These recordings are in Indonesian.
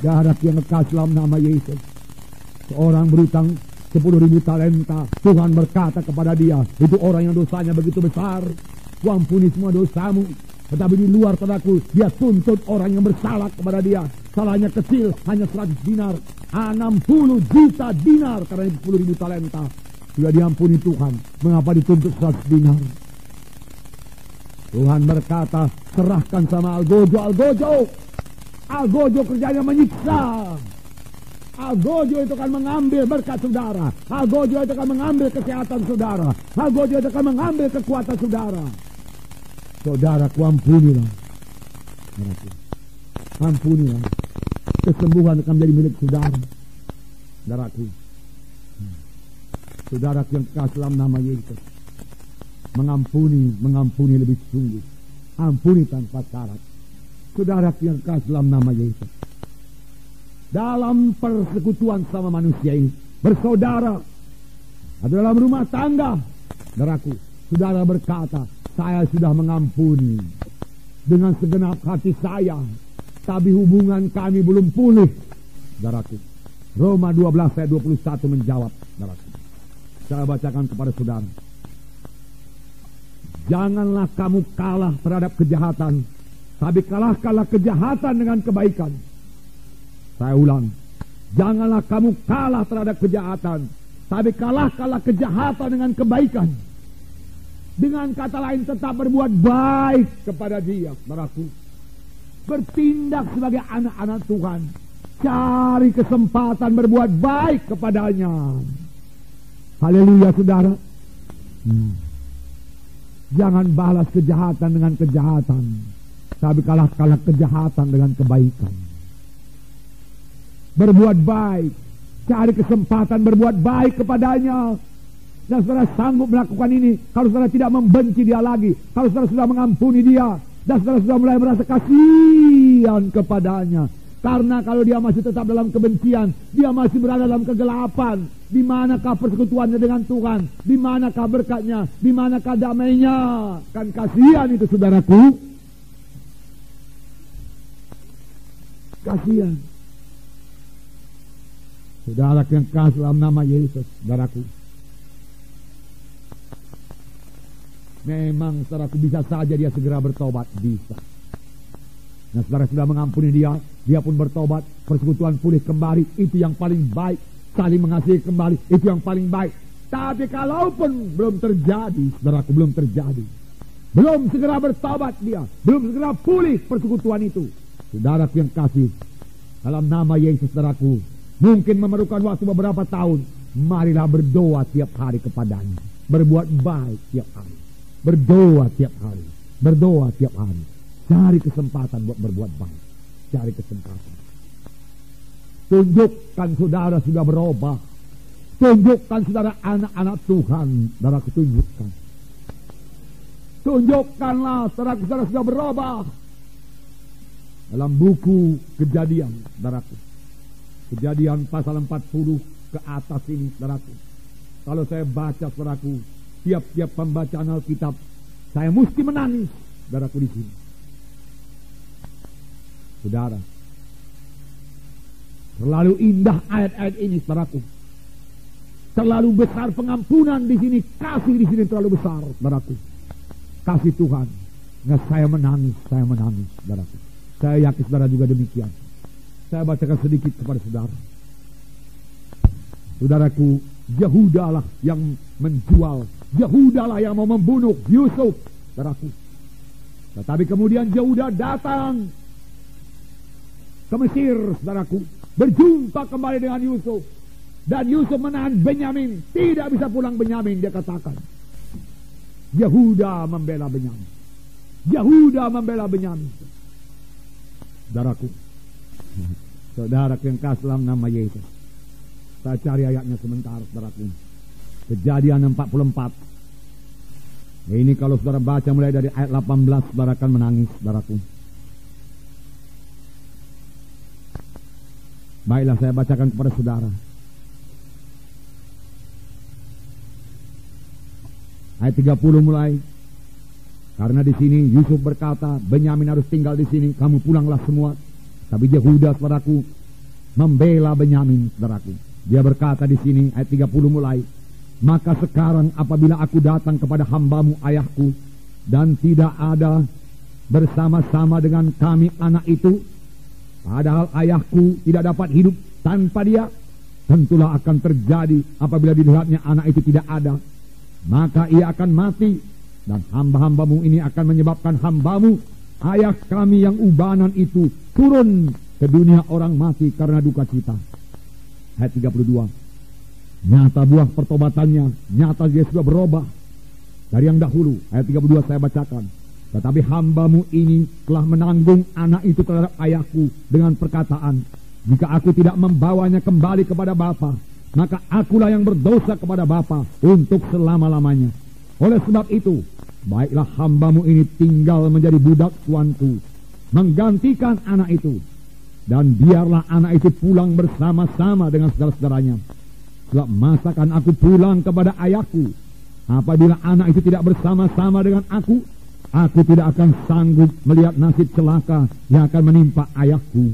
Saudara yang kekasih dalam nama Yesus, seorang berutang 10.000 talenta. Tuhan berkata kepada dia, itu orang yang dosanya begitu besar, kuampuni semua dosamu. Tetapi di luar, saudaraku, dia tuntut orang yang bersalah kepada dia. Salahnya kecil, hanya 100 dinar. 60 juta dinar karena 10.000 talenta. Sudah diampuni Tuhan, mengapa dituntut 100 dinar? Tuhan berkata, serahkan sama Algojo. Algojo kerjanya menyiksa. Algojo itu akan mengambil berkat saudara. Algojo itu akan mengambil kesehatan saudara. Algojo itu akan mengambil kekuatan saudara. Saudaraku, ampunilah. Ampunilah. Kesembuhan akan menjadi milik saudara. Saudaraku. Saudaraku yang kasih dalam nama Yesus. Mengampuni lebih sungguh. Ampuni tanpa syarat. Saudara yang kasih dalam nama Yesus. Dalam persekutuan sama manusia ini, bersaudara, atau dalam rumah tangga, saudaraku, saudara berkata, saya sudah mengampuni dengan segenap hati saya, tapi hubungan kami belum pulih. Saudaraku, Roma 12 ayat 21 menjawab, saudaraku. Saya bacakan kepada saudara. Janganlah kamu kalah terhadap kejahatan, tapi kalahkanlah kejahatan dengan kebaikan. Saya ulang, janganlah kamu kalah terhadap kejahatan, tapi kalahkanlah kejahatan dengan kebaikan. Dengan kata lain, tetap berbuat baik kepada dia, saudaraku. Bertindak sebagai anak-anak Tuhan. Cari kesempatan berbuat baik kepadanya. Haleluya, saudara. Jangan balas kejahatan dengan kejahatan, tapi kalahkanlah kejahatan dengan kebaikan. Berbuat baik, cari kesempatan berbuat baik kepadanya. Dan saudara sanggup melakukan ini kalau saudara tidak membenci dia lagi, kalau saudara sudah mengampuni dia, dan saudara sudah mulai merasa kasihan kepadanya. Karena kalau dia masih tetap dalam kebencian, dia masih berada dalam kegelapan. Di manakah persekutuannya dengan Tuhan? Di manakah berkatnya? Di manakah damainya? Kan kasihan itu, saudaraku. Kasihan. Saudara yang kasih dalam nama Yesus, saudaraku. Memang saudaraku, bisa saja dia segera bertobat, bisa. Nah, saudara sudah mengampuni dia, dia pun bertobat, persekutuan pulih kembali, itu yang paling baik. Saling mengasihi kembali, itu yang paling baik. Tapi kalaupun belum terjadi, saudaraku, belum terjadi, belum segera bertobat dia, belum segera pulih persekutuan itu, saudaraku yang kasih dalam nama Yesus, saudaraku, mungkin memerlukan waktu beberapa tahun. Marilah berdoa tiap hari kepadanya, berbuat baik tiap hari, berdoa tiap hari, berdoa tiap hari. Cari kesempatan buat berbuat baik, cari kesempatan. Tunjukkan saudara sudah berubah, tunjukkan saudara anak-anak Tuhan, saudaraku, tunjukkan. Tunjukkanlah saudara sudah berubah. Dalam buku Kejadian, saudaraku, Kejadian pasal 40 ke atas ini, saudaraku, kalau saya baca, saudaraku, tiap-tiap pembacaan Alkitab, saya mesti menangis, saudaraku, di sini. Saudara, terlalu indah ayat-ayat ini, saudaraku. Terlalu besar pengampunan di sini, kasih di sini terlalu besar, saudaraku. Kasih Tuhan. Nah, saya menangis, saudaraku. Saya yakin saudara juga demikian. Saya bacakan sedikit kepada saudara. Saudaraku, Yehuda lah yang menjual, Yehuda lah yang mau membunuh Yusuf, saudaraku. Tetapi kemudian Yehuda datang ke Mesir, saudaraku, berjumpa kembali dengan Yusuf, dan Yusuf menahan Benyamin. Tidak bisa pulang Benyamin, dia katakan. Yehuda membela Benyamin, Yehuda membela Benyamin. Saudaraku, saudara yang kasih dalam nama Yesus, saya cari ayatnya sebentar, saudaraku. Kejadian 44. Nah, ini kalau saudara baca mulai dari ayat 18, saudara akan menangis, saudaraku. Baiklah, saya bacakan kepada saudara. Ayat 30 mulai. Karena di sini Yusuf berkata, Benyamin harus tinggal di sini, kamu pulanglah semua. Tapi Yehuda, saudaraku, membela Benyamin, saudaraku. Dia berkata di sini ayat 30 mulai, maka sekarang apabila aku datang kepada hambamu ayahku dan tidak ada bersama-sama dengan kami anak itu, padahal ayahku tidak dapat hidup tanpa dia, tentulah akan terjadi apabila dilihatnya anak itu tidak ada, maka ia akan mati, dan hamba-hambamu ini akan menyebabkan hambamu ayah kami yang ubanan itu turun ke dunia orang mati karena duka cita. Ayat 32. Nyata buah pertobatannya, nyata dia sudah berubah dari yang dahulu. Ayat 32 saya bacakan. Tetapi hambamu ini telah menanggung anak itu terhadap ayahku dengan perkataan, jika aku tidak membawanya kembali kepada bapa, maka akulah yang berdosa kepada bapa untuk selama-lamanya. Oleh sebab itu, baiklah hambamu ini tinggal menjadi budak tuanku, menggantikan anak itu, dan biarlah anak itu pulang bersama-sama dengan saudara-saudaranya. Sebab masakan aku pulang kepada ayahku, apabila anak itu tidak bersama-sama dengan aku tidak akan sanggup melihat nasib celaka yang akan menimpa ayahku.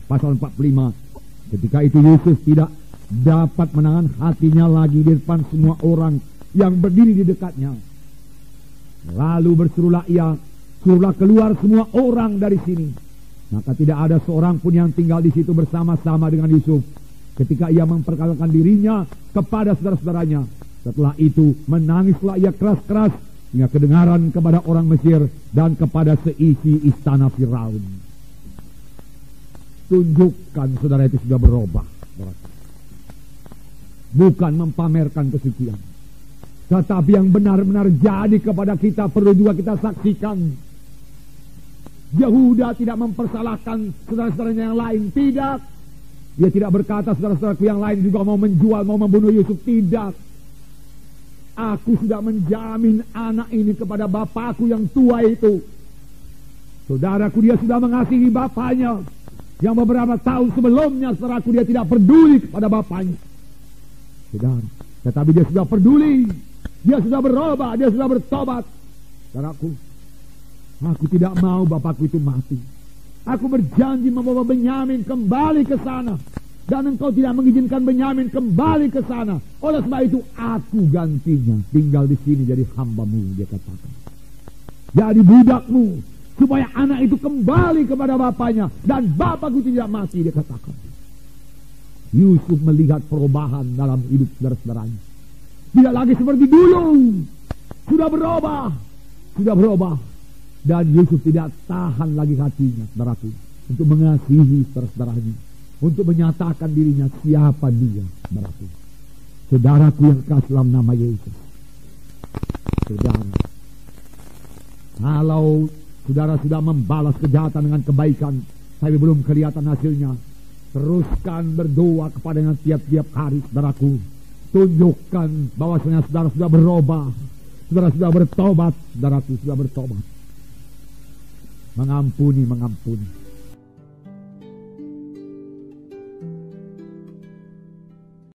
Pasal 45. Ketika itu Yusuf tidak dapat menahan hatinya lagi di depan semua orang yang berdiri di dekatnya. Lalu berserulah ia, suruhlah keluar semua orang dari sini. Maka tidak ada seorang pun yang tinggal di situ bersama-sama dengan Yusuf ketika ia memperkenalkan dirinya kepada saudara-saudaranya. Setelah itu menangislah ia keras-keras hingga kedengaran kepada orang Mesir dan kepada seisi istana Firaun. Tunjukkan saudara itu sudah berubah. Bukan mempamerkan kesucian, tetapi yang benar-benar jadi kepada kita perlu juga kita saksikan. Yehuda tidak mempersalahkan saudara-saudaranya yang lain, tidak. Dia tidak berkata saudara-saudaraku yang lain juga mau menjual, mau membunuh Yusuf, tidak. Aku sudah menjamin anak ini kepada bapakku yang tua itu. Saudaraku, dia sudah mengasihi bapaknya yang beberapa tahun sebelumnya, saudaraku, dia tidak peduli kepada bapaknya. Saudara, tetapi dia sudah peduli, dia sudah berubah, dia sudah bertobat. Saudaraku, aku tidak mau bapakku itu mati. Aku berjanji membawa Benyamin kembali ke sana, dan engkau tidak mengizinkan Benyamin kembali ke sana. Oleh sebab itu aku gantinya tinggal di sini jadi hambamu, dia katakan. Jadi budakmu, supaya anak itu kembali kepada bapaknya dan bapakku tidak mati, dia katakan. Yusuf melihat perubahan dalam hidup saudara-saudaranya. Tidak lagi seperti dulu. Sudah berubah. Dan Yusuf tidak tahan lagi hatinya, saudaraku, untuk mengasihi saudara-saudaranya, untuk menyatakan dirinya siapa dia, saudaraku. Saudaraku yang kasih dalam nama Yesus. Saudara, kalau saudara sudah membalas kejahatan dengan kebaikan, tapi belum kelihatan hasilnya, teruskan berdoa kepadanya tiap-tiap hari, saudaraku. Tunjukkan bahwasanya saudara sudah berubah, saudara sudah bertobat, saudaraku sudah bertobat. Mengampuni.